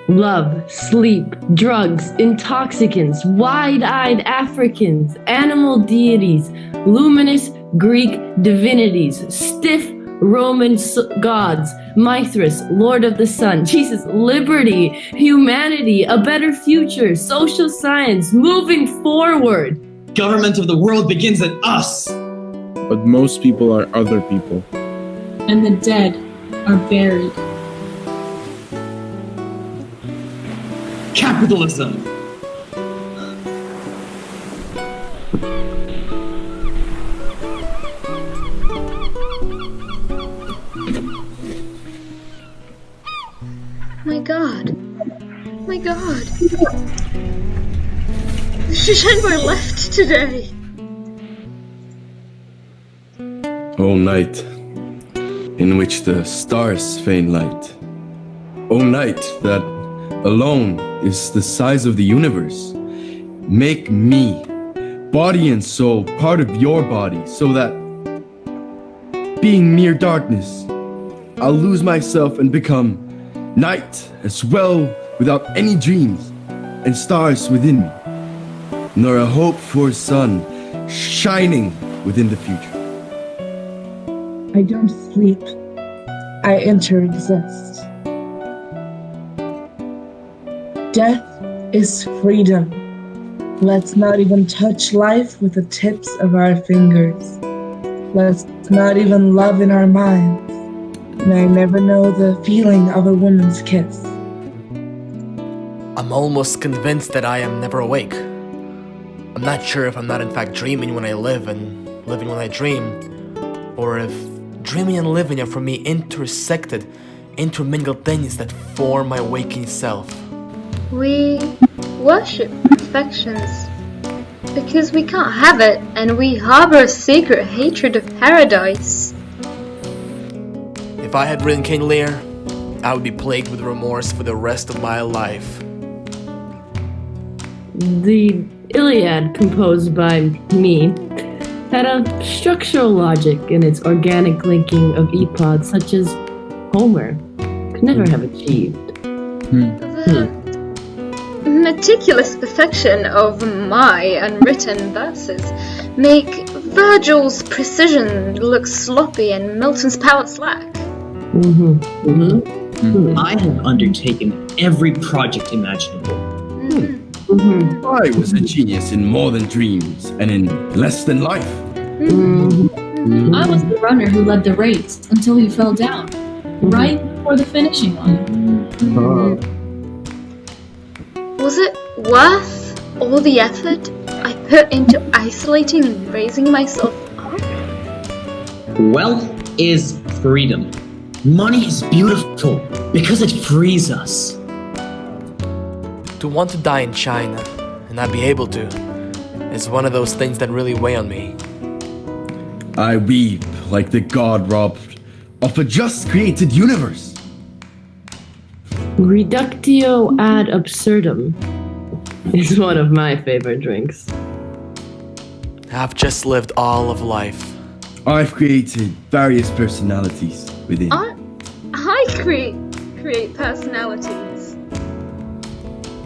Love, sleep, drugs, intoxicants, wide-eyed Africans, animal deities, luminous Greek divinities, stiff Roman gods, Mithras, Lord of the Sun, Jesus, liberty, humanity, a better future, social science, moving forward. Government of the world begins at us. But most people are other people. And the dead are buried. Capitalism. My God. My God. The Shishenbo left today. O night, in which the stars feign light. O night that alone is the size of the universe. Make me, body and soul, part of your body, so that, being mere darkness, I'll lose myself and become night as well, without any dreams and stars within me, nor a hope for sun shining within the future. I don't sleep. I inter-exist. Death is freedom. Let's not even touch life with the tips of our fingers. Let's not even love in our minds. May I never know the feeling of a woman's kiss. I'm almost convinced that I am never awake. I'm not sure if I'm not in fact dreaming when I live and living when I dream, or if dreaming and living are for me intersected, intermingled things that form my waking self. We worship perfections because we can't have it, and we harbor a secret hatred of paradise. If I had written King Lear, I would be plagued with remorse for the rest of my life. The Iliad, composed by me, had a structural logic in its organic linking of epods such as Homer could never have achieved. The meticulous perfection of my unwritten verses make Virgil's precision look sloppy and Milton's power slack. I have undertaken every project imaginable. I was a genius in more than dreams and in less than life. I was the runner who led the race until he fell down, right before the finishing line. Was it worth all the effort I put into isolating and raising myself up? Wealth is freedom. Money is beautiful because it frees us. To want to die in China and not be able to is one of those things that really weigh on me. I weep like the god robbed of a just created universe. Reductio ad absurdum is one of my favorite drinks. I've just lived all of life. I've created various personalities within. I create personalities.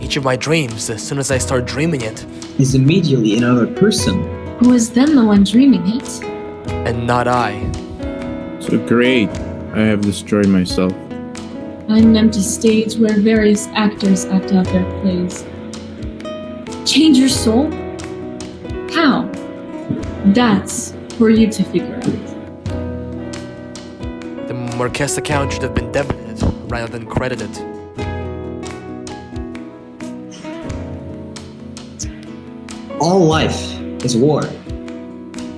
Each of my dreams, as soon as I start dreaming it, Is immediately another person. Who is then the one dreaming it? and not I. So great, I have destroyed myself. I'm an empty stage where various actors act out their plays. Change your soul? How? That's for you to figure out. The Marquess account should have been debited rather than credited. All life is war.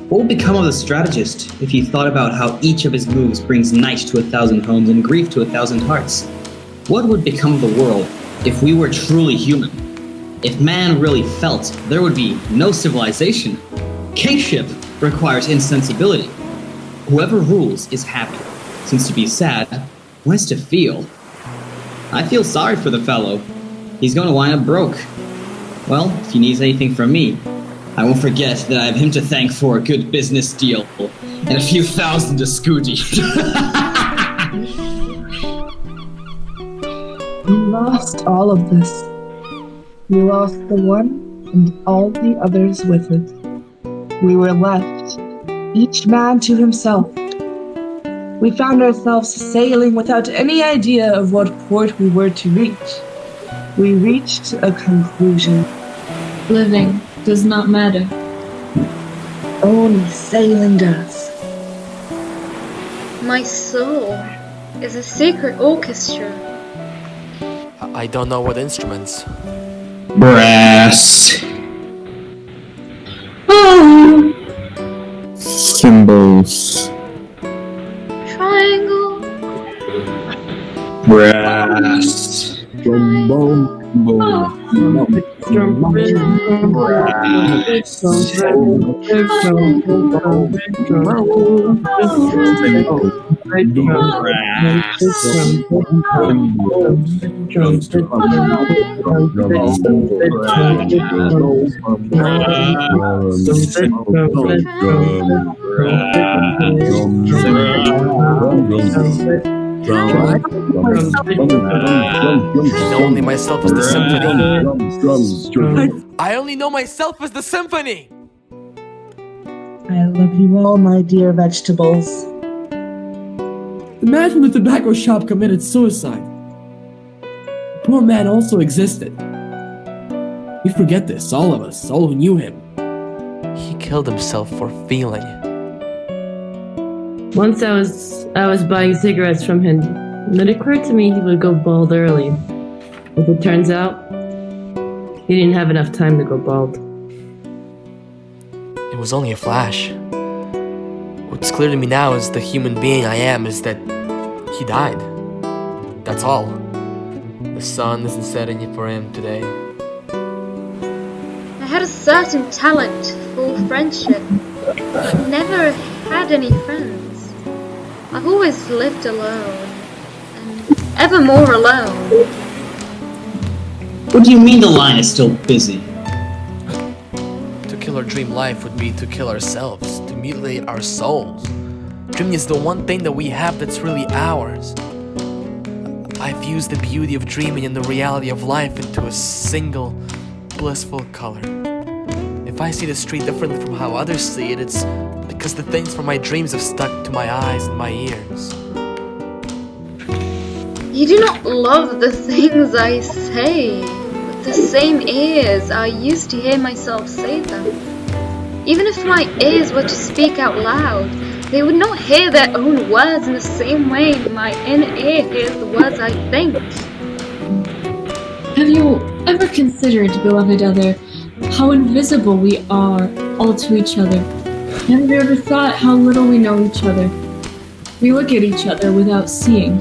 What would become of the strategist if he thought about how each of his moves brings night to 1,000 homes and grief to 1,000 hearts? What would become of the world if we were truly human? If man really felt, there would be no civilization. Kingship requires insensibility. Whoever rules is happy, since to be sad, one is to feel. I feel sorry for the fellow. He's going to wind up broke. Well, if he needs anything from me, I won't forget that I have him to thank for a good business deal and a few thousand to Scooty. We lost all of this. We lost the one and all the others with it. We were left, each man to himself. We found ourselves sailing without any idea of what port we were to reach. We reached a conclusion. Living does not matter. Only sailing does. My soul is a secret orchestra. I don't know what instruments. Brass. Symbols. Triangle. Brass. Trombone. Only myself is the symphony. I only know myself as the symphony. I love you all, my dear vegetables. The man from the tobacco shop committed suicide. The poor man also existed. We forget this, all of us, all who knew him. He killed himself for feeling. Once I was buying cigarettes from him, and it occurred to me he would go bald early. As it turns out, he didn't have enough time to go bald. It was only a flash. What's clear to me now is the human being I am is that he died. That's all. The sun isn't setting for him today. I had a certain talent for friendship. I never had any friends. I've always lived alone, and ever more alone. What do you mean the line is still busy? To kill our dream life would be to kill ourselves, to mutilate our souls. Dreaming is the one thing that we have that's really ours. I fuse the beauty of dreaming and the reality of life into a single, blissful color. If I see the street differently from how others see it, it's because the things from my dreams have stuck to my eyes and my ears. You do not love the things I say with the same ears I used to hear myself say them. Even if my ears were to speak out loud, they would not hear their own words in the same way my inner ear hears the words I think. Have you ever considered, beloved other, how invisible we are all to each other? Have you ever thought how little we know each other? We look at each other without seeing,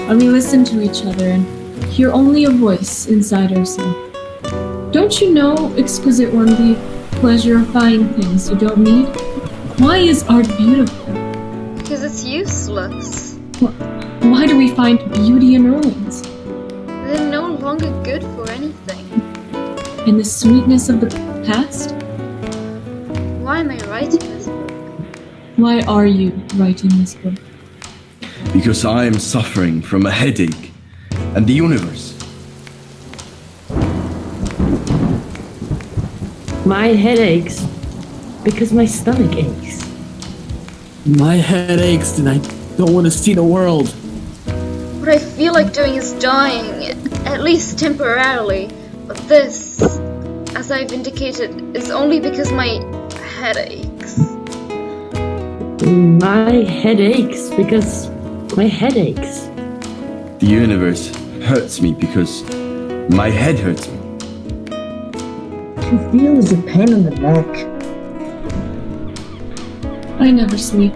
and we listen to each other and hear only a voice inside ourselves. Don't you know, exquisite one, the pleasure of finding things you don't need? Why is art beautiful? Because it's useless. Why do we find beauty in ruins? They're no longer good for anything. In the sweetness of the past? Why am I writing this book? Why are you writing this book? Because I am suffering from a headache and the universe. My head aches because my stomach aches. My head aches and I don't want to see the world. What I feel like doing is dying, at least temporarily. But this, as I've indicated, is only because my head aches. My head aches because my head aches. The universe hurts me because my head hurts me. What you feel is a pain in the neck. I never sleep.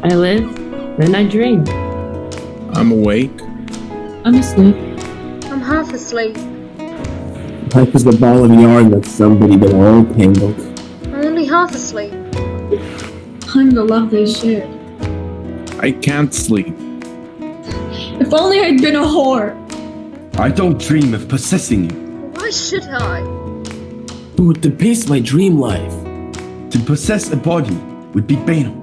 I live, then I dream. I'm awake, I'm asleep. I'm half asleep. Life is the ball of yarn that somebody got all tangled. I'm only half asleep. I'm the love they shared. I can't sleep. If only I'd been a whore. I don't dream of possessing you. Why should I? Who would depict my dream life? To possess a body would be banal.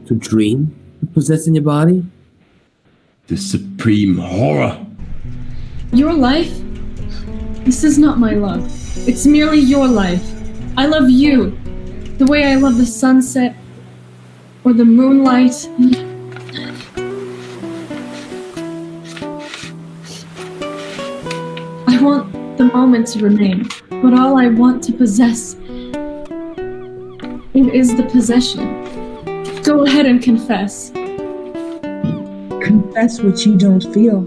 To dream of possessing your body? The supreme horror. Your life? This is not my love. It's merely your life. I love you. The way I love the sunset or the moonlight. I want the moment to remain, but all I want to possess is the possession. Go ahead and confess. Confess what you don't feel.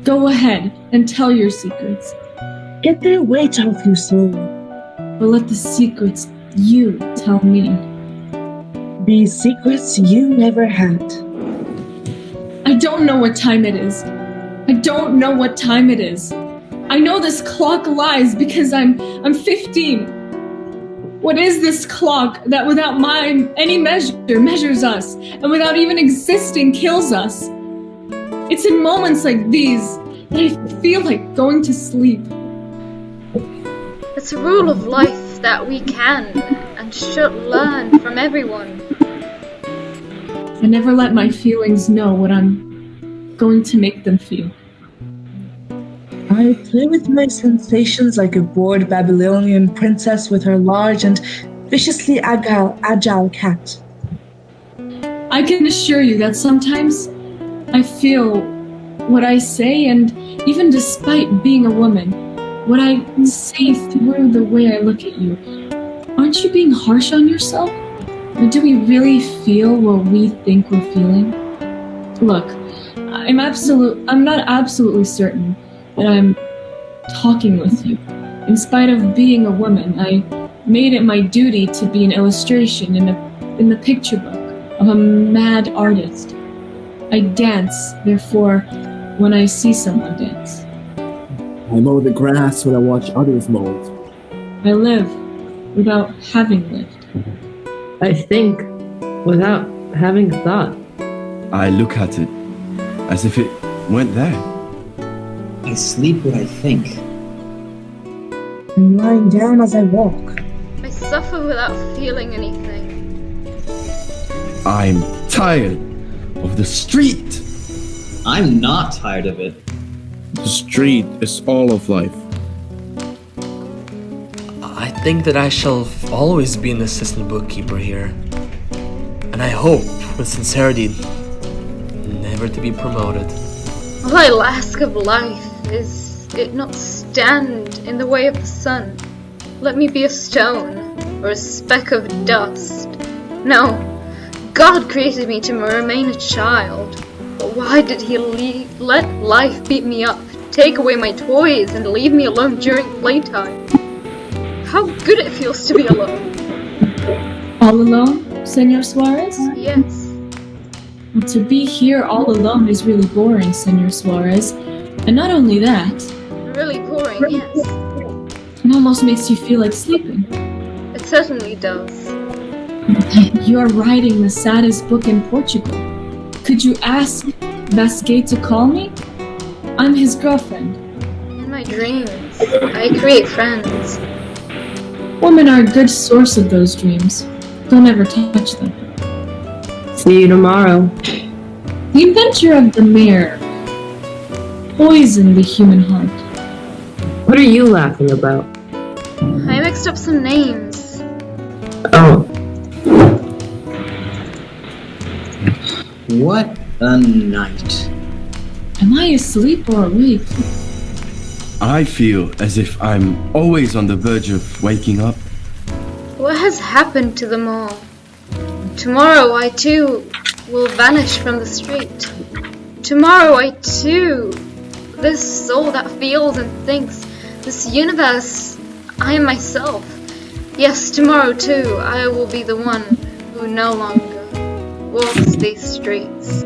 Go ahead and tell your secrets, Get their weight off your soul. but let the secrets you tell me. These secrets you never had. I don't know what time it is. I don't know what time it is. I know this clock lies because I'm 15. What is this clock that without any measure measures us and without even existing kills us? It's in moments like these that I feel like going to sleep. It's a rule of life that we can and should learn from everyone. I never let my feelings know what I'm going to make them feel. I play with my sensations like a bored Babylonian princess with her large and viciously agile cat. I can assure you that sometimes I feel what I say, and even despite being a woman, what I say through the way I look at you. Aren't you being harsh on yourself? Or do we really feel what we think we're feeling? Look, I'm not absolutely certain that I'm talking with you. In spite of being a woman, I made it my duty to be an illustration in the picture book of a mad artist. I dance, therefore, when I see someone dance. I mow the grass when I watch others mow it. I live without having lived. I think without having thought. I look at it as if it went there. I sleep what I think. I'm lying down as I walk. I suffer without feeling anything. I'm tired of the street. I'm not tired of it. The street is all of life. I think that I shall always be an assistant bookkeeper here. And I hope, with sincerity, never to be promoted. All I'll ask of life is it not stand in the way of the sun. Let me be a stone or a speck of dust. No, God created me to remain a child. But why did he let life beat me up, take away my toys, and leave me alone during playtime? How good it feels to be alone. All alone, Senor Suarez? Yes. Well, to be here all alone is really boring, Senor Suarez. And not only that, Really boring, yes. it almost makes you feel like sleeping. It certainly does. You're writing the saddest book in Portugal. Could you ask Basquet to call me? I'm his girlfriend. In my dreams, I create friends. Women are a good source of those dreams. Don't ever touch them. See you tomorrow. The inventor of the mare poisoned the human heart. What are you laughing about? I mixed up some names. Oh, What a night. Am I asleep or awake? I feel as if I'm always on the verge of waking up. What has happened to them all? Tomorrow I too will vanish from the street. Tomorrow I too, this soul that feels and thinks, this universe, I am myself. Yes, tomorrow too I will be the one who no longer walks these streets.